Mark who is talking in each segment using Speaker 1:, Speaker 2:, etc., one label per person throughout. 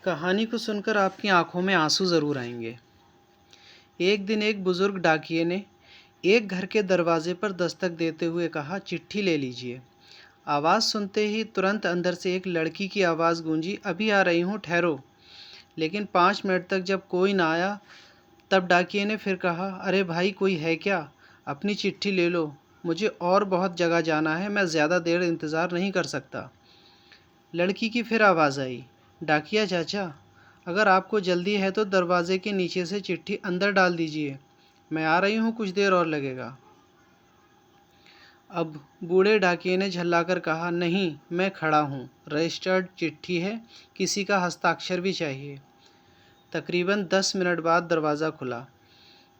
Speaker 1: कहानी को सुनकर आपकी आंखों में आंसू ज़रूर आएंगे। एक दिन एक बुज़ुर्ग डाकिये ने एक घर के दरवाजे पर दस्तक देते हुए कहा, चिट्ठी ले लीजिए। आवाज़ सुनते ही तुरंत अंदर से एक लड़की की आवाज़ गूंजी, अभी आ रही हूँ, ठहरो। लेकिन 5 मिनट तक जब कोई ना आया, तब डाकिये ने फिर कहा, अरे भाई, कोई है क्या? अपनी चिट्ठी ले लो, मुझे और बहुत जगह जाना है, मैं ज़्यादा देर इंतज़ार नहीं कर सकता। लड़की की फिर आवाज़ आई, डाकिया चाचा, अगर आपको जल्दी है तो दरवाजे के नीचे से चिट्ठी अंदर डाल दीजिए, मैं आ रही हूँ, कुछ देर और लगेगा। अब बूढ़े डाकिये ने झल्लाकर कहा, नहीं, मैं खड़ा हूँ, रजिस्टर्ड चिट्ठी है, किसी का हस्ताक्षर भी चाहिए। तकरीबन 10 मिनट बाद दरवाज़ा खुला।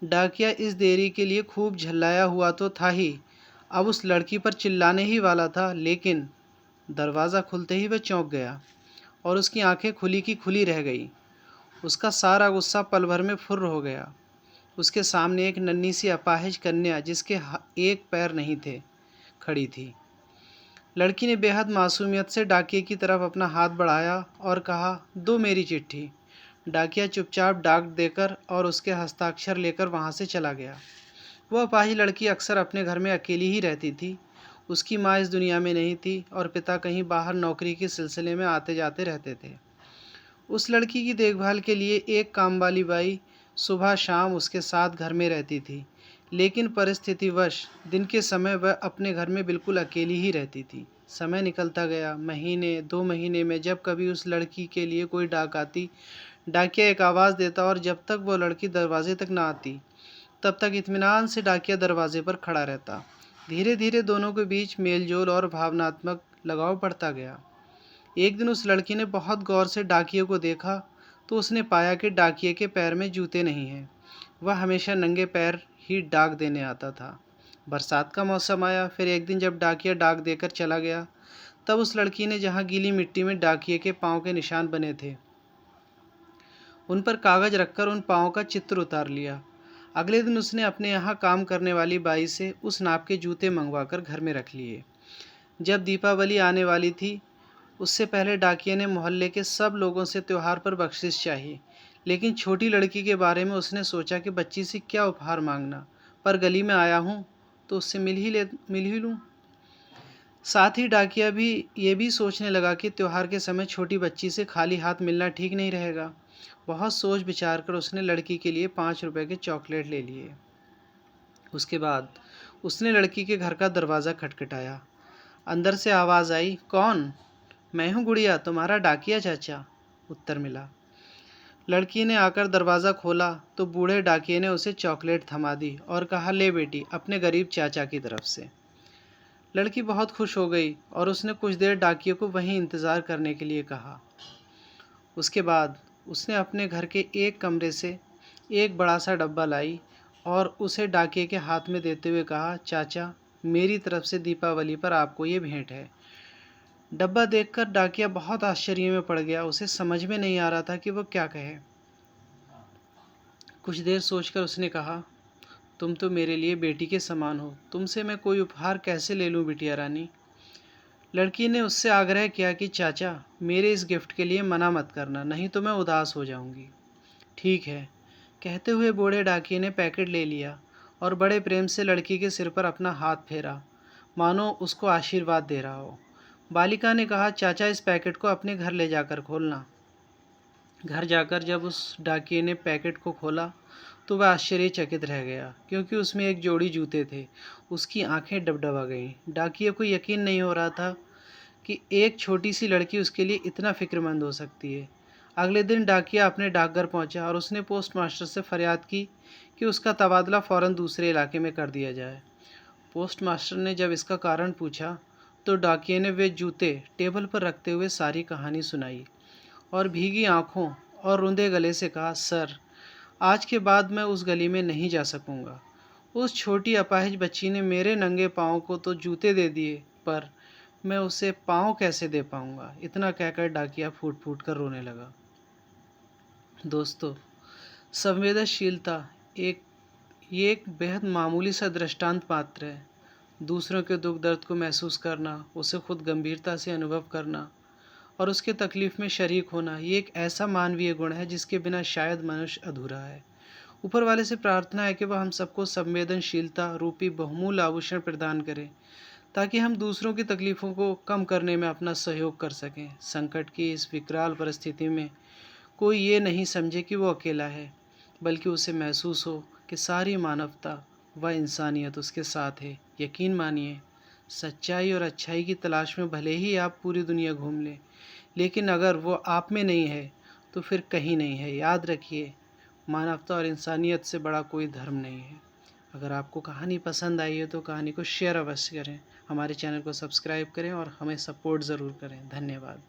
Speaker 1: डाकिया इस देरी के लिए खूब झल्लाया हुआ तो था ही, अब उस लड़की पर चिल्लाने ही वाला था, लेकिन दरवाज़ा खुलते ही वह चौंक गया और उसकी आंखें खुली की खुली रह गई। उसका सारा गुस्सा पल भर में फुर्र हो गया। उसके सामने एक नन्ही सी अपाहिज कन्या, जिसके एक पैर नहीं थे, खड़ी थी। लड़की ने बेहद मासूमियत से डाकिये की तरफ अपना हाथ बढ़ाया और कहा, दो मेरी चिट्ठी। डाकिया चुपचाप डाक देकर और उसके हस्ताक्षर लेकर वहाँ से चला गया। वह अपाहिज लड़की अक्सर अपने घर में अकेली ही रहती थी। उसकी माँ इस दुनिया में नहीं थी और पिता कहीं बाहर नौकरी के सिलसिले में आते जाते रहते थे। उस लड़की की देखभाल के लिए एक कामवाली बाई सुबह शाम उसके साथ घर में रहती थी, लेकिन परिस्थितिवश दिन के समय वह अपने घर में बिल्कुल अकेली ही रहती थी। समय निकलता गया। महीने 2 महीने में जब कभी उस लड़की के लिए कोई डाक आती, डाकिया एक आवाज़ देता और जब तक वो लड़की दरवाजे तक ना आती, तब तक इत्मीनान से डाकिया दरवाजे पर खड़ा रहता। धीरे धीरे दोनों के बीच मेलजोल और भावनात्मक लगाव बढ़ता गया। एक दिन उस लड़की ने बहुत गौर से डाकिये को देखा तो उसने पाया कि डाकिये के पैर में जूते नहीं हैं। वह हमेशा नंगे पैर ही डाक देने आता था। बरसात का मौसम आया। फिर एक दिन जब डाकिया डाक देकर चला गया, तब उस लड़की ने जहाँ गीली मिट्टी में डाकिये के पाँव के निशान बने थे, उन पर कागज़ रखकर उन पाँव का चित्र उतार लिया। अगले दिन उसने अपने यहाँ काम करने वाली बाई से उस नाप के जूते मंगवाकर घर में रख लिए। जब दीपावली आने वाली थी, उससे पहले डाकिये ने मोहल्ले के सब लोगों से त्यौहार पर बख्शिश चाहिए, लेकिन छोटी लड़की के बारे में उसने सोचा कि बच्ची से क्या उपहार मांगना, पर गली में आया हूँ तो उससे मिल ही लूँ। साथ ही डाकिया भी ये भी सोचने लगा कि त्यौहार के समय छोटी बच्ची से खाली हाथ मिलना ठीक नहीं रहेगा। बहुत सोच विचार कर उसने लड़की के लिए 5 रुपए के चॉकलेट ले लिए। उसके बाद उसने लड़की के घर का दरवाज़ा खटखटाया। अंदर से आवाज़ आई, कौन? मैं हूँ गुड़िया, तुम्हारा डाकिया चाचा, उत्तर मिला। लड़की ने आकर दरवाज़ा खोला तो बूढ़े डाकिये ने उसे चॉकलेट थमा दी और कहा, ले बेटी, अपने गरीब चाचा की तरफ से। लड़की बहुत खुश हो गई और उसने कुछ देर डाकिये को वहीं इंतज़ार करने के लिए कहा। उसके बाद उसने अपने घर के एक कमरे से एक बड़ा सा डब्बा लाई और उसे डाकिये के हाथ में देते हुए कहा, चाचा, मेरी तरफ से दीपावली पर आपको ये भेंट है। डब्बा देखकर डाकिया बहुत आश्चर्य में पड़ गया। उसे समझ में नहीं आ रहा था कि वह क्या कहे। कुछ देर सोचकर उसने कहा, तुम तो मेरे लिए बेटी के समान हो, तुमसे मैं कोई उपहार कैसे ले लूं बिटिया रानी। लड़की ने उससे आग्रह किया कि चाचा, मेरे इस गिफ्ट के लिए मना मत करना, नहीं तो मैं उदास हो जाऊंगी। ठीक है, कहते हुए बूढ़े डाकिये ने पैकेट ले लिया और बड़े प्रेम से लड़की के सिर पर अपना हाथ फेरा, मानो उसको आशीर्वाद दे रहा हो। बालिका ने कहा, चाचा, इस पैकेट को अपने घर ले जाकर खोलना। घर जाकर जब उस डाकिये ने पैकेट को खोला तो वह आश्चर्यचकित रह गया, क्योंकि उसमें एक जोड़ी जूते थे। उसकी आंखें डबडबा गईं। डाकिये को यकीन नहीं हो रहा था कि एक छोटी सी लड़की उसके लिए इतना फिक्रमंद हो सकती है। अगले दिन डाकिया अपने डाकघर पहुंचा और उसने पोस्ट मास्टर से फरियाद की कि उसका तबादला फ़ौरन दूसरे इलाके में कर दिया जाए। पोस्ट मास्टर ने जब इसका कारण पूछा तो डाकिये ने वे जूते टेबल पर रखते हुए सारी कहानी सुनाई और भीगी आँखों और रुंधे गले से कहा, सर, आज के बाद मैं उस गली में नहीं जा सकूंगा। उस छोटी अपाहिज बच्ची ने मेरे नंगे पाँव को तो जूते दे दिए, पर मैं उसे पाँव कैसे दे पाऊंगा। इतना कहकर डाकिया फूट फूट कर रोने लगा। दोस्तों, संवेदनशीलता ये एक बेहद मामूली सा दृष्टांत मात्र है। दूसरों के दुख दर्द को महसूस करना, उसे खुद गंभीरता से अनुभव करना और उसके तकलीफ़ में शरीक होना, ये एक ऐसा मानवीय गुण है जिसके बिना शायद मनुष्य अधूरा है। ऊपर वाले से प्रार्थना है कि वह हम सबको संवेदनशीलता रूपी बहुमूल्य आभूषण प्रदान करे, ताकि हम दूसरों की तकलीफ़ों को कम करने में अपना सहयोग कर सकें। संकट की इस विकराल परिस्थिति में कोई ये नहीं समझे कि वो अकेला है, बल्कि उसे महसूस हो कि सारी मानवता व इंसानियत उसके साथ है। यकीन मानिए, सच्चाई और अच्छाई की तलाश में भले ही आप पूरी दुनिया घूम लें, लेकिन अगर वो आप में नहीं है तो फिर कहीं नहीं है। याद रखिए, मानवता और इंसानियत से बड़ा कोई धर्म नहीं है। अगर आपको कहानी पसंद आई है तो कहानी को शेयर अवश्य करें, हमारे चैनल को सब्सक्राइब करें और हमें सपोर्ट ज़रूर करें। धन्यवाद।